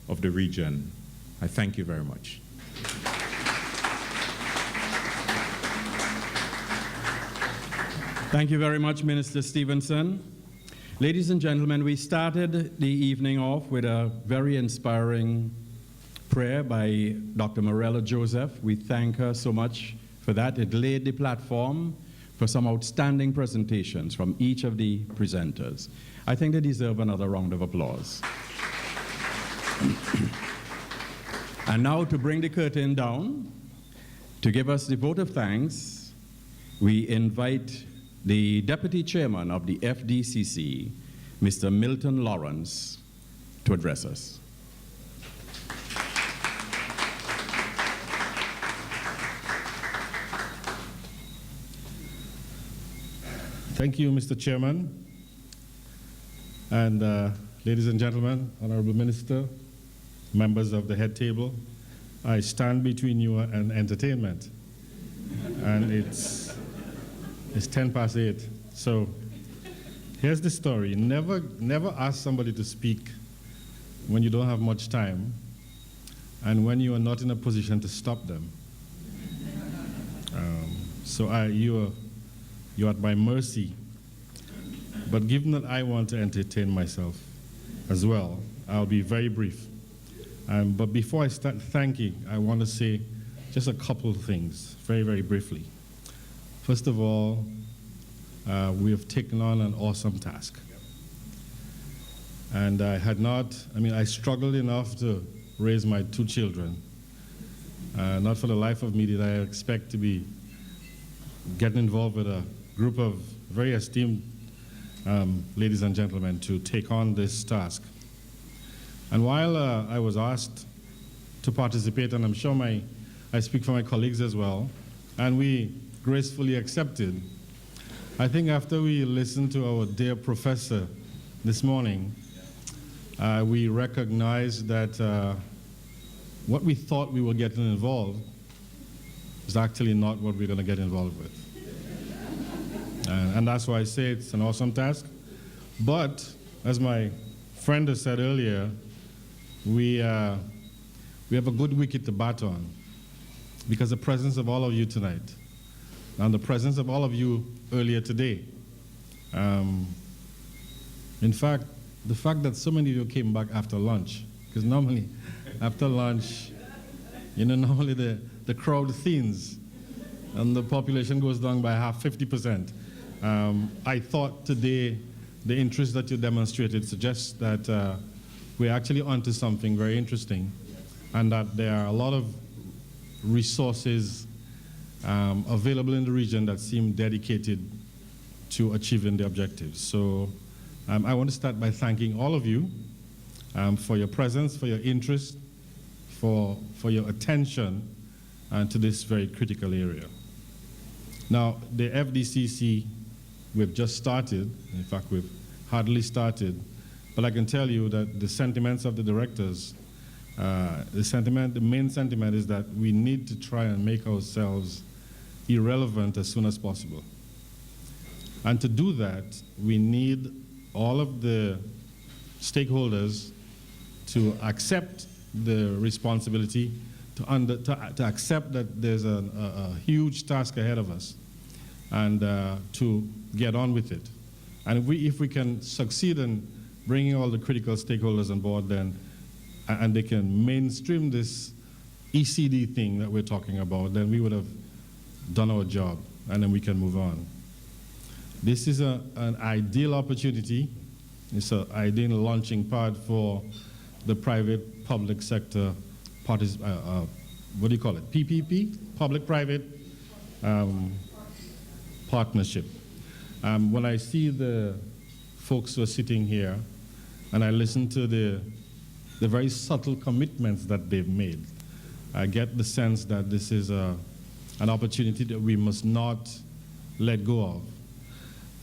of the region. I thank you very much. Thank you very much, Minister Stevenson. Ladies and gentlemen, we started the evening off with a very inspiring prayer by Dr. Morella Joseph. We thank her so much for that. It laid the platform for some outstanding presentations from each of the presenters. I think they deserve another round of applause. And now, to bring the curtain down, to give us the vote of thanks, we invite the Deputy Chairman of the FDCC, Mr. Milton Lawrence, to address us. Thank you, Mr. Chairman. And ladies and gentlemen, Honorable Minister, members of the head table, I stand between you and entertainment. And it's 8:10. So here's the story. Never ask somebody to speak when you don't have much time and when you are not in a position to stop them. You're at my mercy. But given that I want to entertain myself as well, I'll be very brief. But before I start thanking, I want to say just a couple of things, very, very briefly. First of all, we have taken on an awesome task. And I struggled enough to raise my 2 children. Not for the life of me did I expect to be getting involved with a group of very esteemed ladies and gentlemen to take on this task. And while I was asked to participate, and I'm sure I speak for my colleagues as well, and we gracefully accepted, I think after we listened to our dear professor this morning, we recognized that what we thought we were getting involved is actually not what we're going to get involved with. And that's why I say it's an awesome task. But as my friend has said earlier, we have a good wicket to bat on, because the presence of all of you tonight and the presence of all of you earlier today. In fact, the fact that so many of you came back after lunch, because normally after lunch, normally the crowd thins and the population goes down by 50%. I thought today the interest that you demonstrated suggests that we're actually onto something very interesting, and that there are a lot of resources available in the region that seem dedicated to achieving the objectives. So I want to start by thanking all of you for your presence, for your interest, for your attention to this very critical area. Now, the FDCC, we've just started. In fact, we've hardly started. But I can tell you that the sentiments of the directors, the main sentiment is that we need to try and make ourselves irrelevant as soon as possible. And to do that, we need all of the stakeholders to accept the responsibility, to accept that there's a huge task ahead of us, and to get on with it. And if we can succeed in bringing all the critical stakeholders on board, then, and they can mainstream this ECD thing that we're talking about, then we would have done our job, and then we can move on. This is an ideal opportunity. It's an ideal launching pad for the private-public sector what do you call it? PPP? Public-private partnership. When I see the folks who are sitting here, and I listen to the very subtle commitments that they've made, I get the sense that this is an opportunity that we must not let go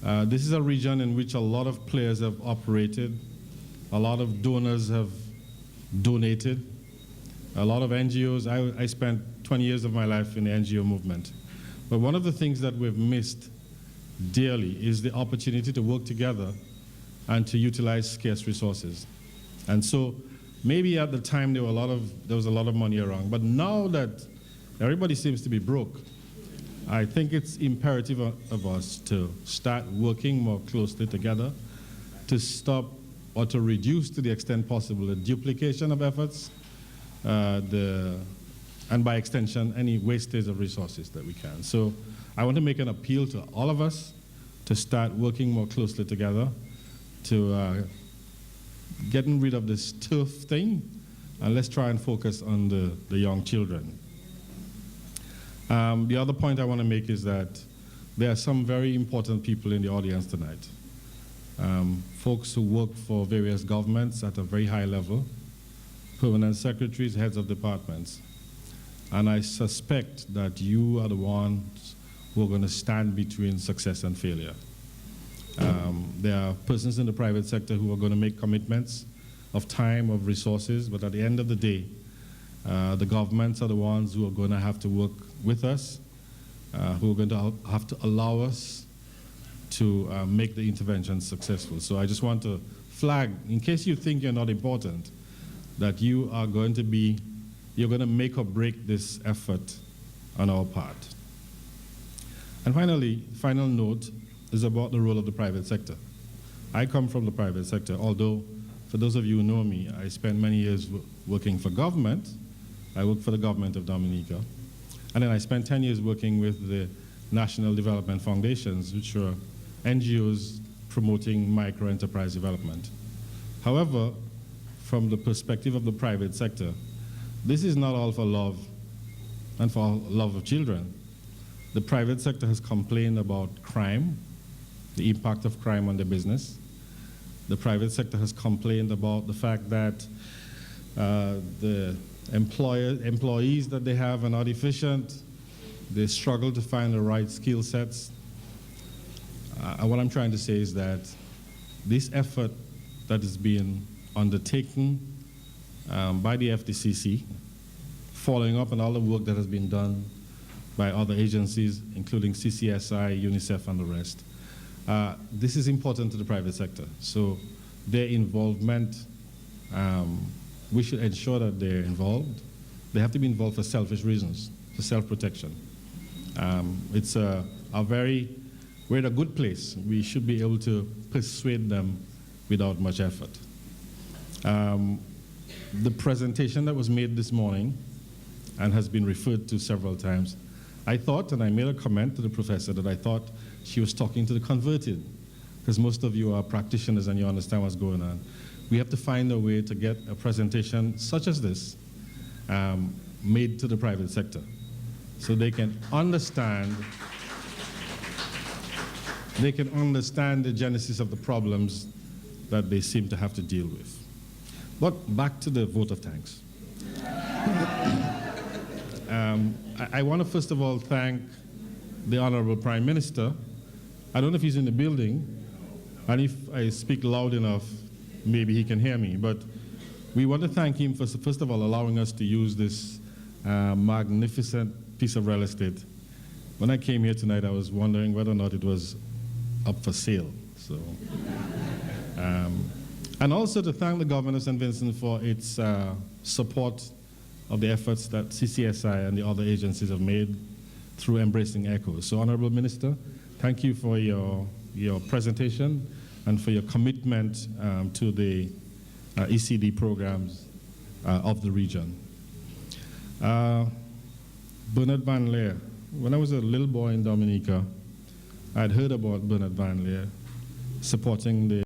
of. This is a region in which a lot of players have operated, a lot of donors have donated, a lot of NGOs. I spent 20 years of my life in the NGO movement. But one of the things that we've missed dearly is the opportunity to work together and to utilize scarce resources. And so maybe at the time there was a lot of money around, but now that everybody seems to be broke, I think it's imperative of us to start working more closely together to stop or to reduce to the extent possible the duplication of efforts, and by extension, any wastage of resources that we can. So I want to make an appeal to all of us to start working more closely together to getting rid of this turf thing, and let's try and focus on the young children. The other point I want to make is that there are some very important people in the audience tonight. Folks who work for various governments at a very high level, permanent secretaries, heads of departments. And I suspect that you are the ones who are going to stand between success and failure. There are persons in the private sector who are going to make commitments of time, of resources, but at the end of the day, the governments are the ones who are going to have to work with us, who are going to have to allow us to make the intervention successful. So I just want to flag, in case you think you're not important, that you are going to be, you're going to make or break this effort on our part. And finally, final note is about the role of the private sector. I come from the private sector, although for those of you who know me, I spent many years working for government. I worked for the government of Dominica. And then I spent 10 years working with the National Development Foundations, which are NGOs promoting micro-enterprise development. However, from the perspective of the private sector, this is not all for love and for love of children. The private sector has complained about crime, the impact of crime on their business. The private sector has complained about the fact that the employees that they have are not efficient. They struggle to find the right skill sets. What I'm trying to say is that this effort that is being undertaken by the FDCC, following up on all the work that has been done by other agencies, including CCSI, UNICEF, and the rest. This is important to the private sector. So their involvement, we should ensure that they're involved. They have to be involved for selfish reasons, for self-protection. We're in a good place. We should be able to persuade them without much effort. The presentation that was made this morning and has been referred to several times, I thought, and I made a comment to the professor, that I thought she was talking to the converted, because most of you are practitioners and you understand what's going on. We have to find a way to get a presentation such as this made to the private sector so they can understand the genesis of the problems that they seem to have to deal with. But back to the vote of thanks. I want to first of all thank the Honorable Prime Minister. I don't know if he's in the building, and if I speak loud enough, maybe he can hear me. But we want to thank him for, first of all, allowing us to use this magnificent piece of real estate. When I came here tonight, I was wondering whether or not it was up for sale. So, and also to thank the government of St. Vincent for its support of the efforts that CCSI and the other agencies have made through Embracing Echoes. So, Honorable Minister, thank you for your presentation and for your commitment to the ECD programs of the region. Bernard Van Leer. When I was a little boy in Dominica, I'd heard about Bernard Van Leer supporting the